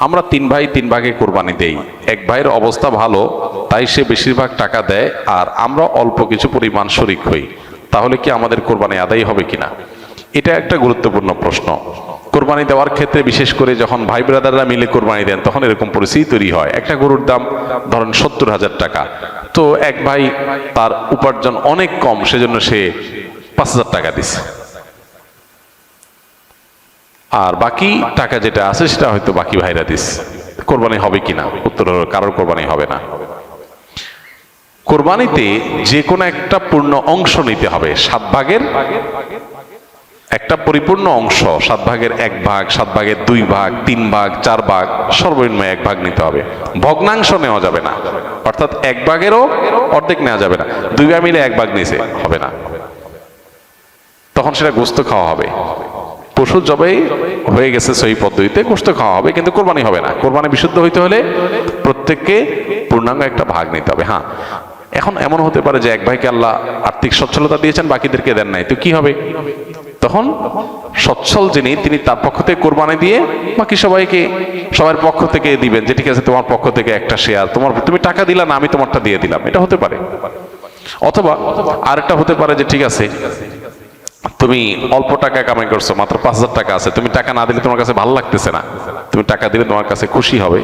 আমরা তিন ভাই তিন ভাগে কোরবানি দেই। এক ভাইয়ের অবস্থা ভালো, তাই সে বেশিরভাগ টাকা দেয়, আর আমরা অল্প কিছু পরিমাণ শরিক হই। তাহলে কি আমাদের কোরবানি আদায় হবে কিনা? এটা একটা গুরুত্বপূর্ণ প্রশ্ন। কোরবানি দেওয়ার ক্ষেত্রে বিশেষ করে যখন ভাই ব্রাদাররা মিলে কোরবানি দেন, তখন এরকম পরিস্থিতি তৈরি হয়। একটা গরুর দাম ধরেন 70,000 টাকা, তো এক ভাই তার উপার্জন অনেক কম, সেজন্য সে 5,000 টাকা দিচ্ছে, আর বাকি টাকা যেটা আছে সেটা হয়তো বাকি ভাইরা দিস। কোরবানি হবে কিনা? উত্তর হলো কারোর কোরবানি হবে না। কোরবানিতে যে কোনো একটা পূর্ণ অংশ নিতে হবে। 7 ভাগের একটা পরিপূর্ণ অংশ, 7 ভাগের 1 ভাগ, 7 ভাগের 2 ভাগ, 3 ভাগ, 4 ভাগ, সর্বনিম্ন 1 ভাগ নিতে হবে। ভগ্নাংশ নেওয়া যাবে না, অর্থাৎ 1 ভাগেরও অর্ধেক নেওয়া যাবে না। 2 ভাগ মিলে 1 ভাগ নিছে, হবে না। তখন সেটা গোস্ত খাওয়া হবে। পশু জবাই হয়ে গেছে সহি পদ্ধতিতে, গোস্ত খাওয়া হবে, কিন্তু কোরবানি হবে না। কোরবানি বিশুদ্ধ হইতে হলে প্রত্যেককে পূর্ণাঙ্গ একটা ভাগ নিতে হবে। হ্যাঁ, এখন এমন হতে পারে যে এক ভাইকে আল্লাহ আর্থিক সচ্ছলতা দিয়েছেন, বাকিদেরকে দেন নাই, তো কি হবে? তখন সচ্ছল যিনি, তিনি তার পক্ষ থেকে কোরবানি দিয়ে বাকি সবাইকে সবার পক্ষ থেকে দিবেন, যে ঠিক আছে তোমার পক্ষ থেকে একটা শেয়ার, তুমি টাকা দিলা না, আমি তোমারটা দিয়ে দিলাম। এটা হতে পারে। অথবা আরেকটা হতে পারে যে ঠিক আছে, তুমি অল্প টাকা কামাই করছো, মাত্র 5,000 টাকা আছে, তুমি টাকা না দিলে তোমার কাছে ভালো লাগতেছে না, তুমি টাকা দিলে তোমার কাছে খুশি হবে,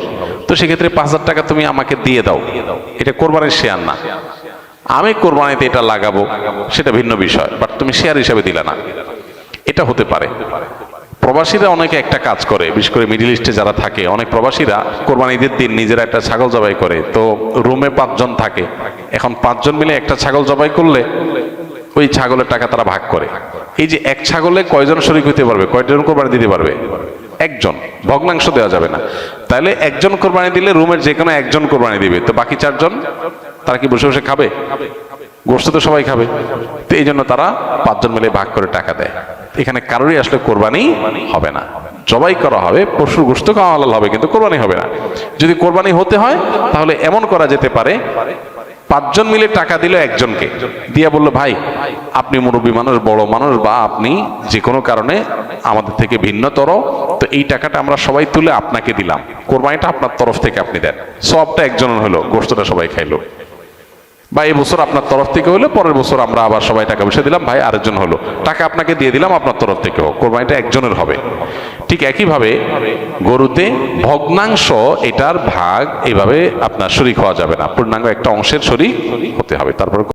তো সেক্ষেত্রে 5,000 টাকা তুমি আমাকে দিয়ে দাও। এটা কোরবানির শেয়ার না। আমি কোরবানিতে এটা লাগাবো সেটা ভিন্ন বিষয়, বাট তুমি শেয়ার হিসাবে দিলে না, এটা হতে পারে। প্রবাসীরা অনেকে একটা কাজ করে, বিশেষ করে মিডিল ইস্টে যারা থাকে, অনেক প্রবাসীরা কোরবানি ঈদের দিন নিজেরা একটা ছাগল জবাই করে। তো রুমে 5 জন থাকে, এখন 5 জন মিলে একটা ছাগল জবাই করলে ওই ছাগলের টাকা তারা ভাগ করে। এই যে এক ছাগলে কয়জন শরীক হইতে পারবে, কয়জন কোরবানি দিতে পারবে? একজন। ভগ্নাংশ দেওয়া যাবে না। তাহলে একজন কোরবানি দিলে রুমের যে কোনো একজন কোরবানি দিবে, তো বাকি 4 জন তারা কি বসে বসে খাবে? গোস্ত তো সবাই খাবে। তো এই জন্য তারা 5 জন মিলে ভাগ করে টাকা দেয়। এখানে কারোরই আসলে কোরবানি হবে না। জবাই করা হবে, পশুর গোস্ত খাওয়া হালাল হবে, কিন্তু কোরবানি হবে না। যদি কোরবানি হতে হয় তাহলে এমন করা যেতে পারে, 5 জন মিলে টাকা দিল একজনকে, দিয়া বললো ভাই আপনি মুরব্বী মানুষ, বড় মানুষ, বা আপনি যে কোনো কারণে আমাদের থেকে ভিন্নতর, তো এই টাকাটা আমরা সবাই তুলে আপনাকে দিলাম, কোরবানিটা আপনার তরফ থেকে আপনি দেন। সবটা একজনের হলো, গোস্তটা সবাই খাইলো। বা এই বছর আপনার তরফ থেকে হলো, পরের বছর আমরা আবার সবাই টাকা পয়সা দিলাম, ভাই আরেকজন হলো, টাকা আপনাকে দিয়ে দিলাম আপনার তরফ থেকেও, কোরবানিটা একজনের হবে। ঠিক একইভাবে গরুতে ভগ্নাংশ, এটার ভাগ এইভাবে আপনার শরীক হওয়া যাবে না, পূর্ণাঙ্গ একটা অংশের শরীক হতে হবে। তারপর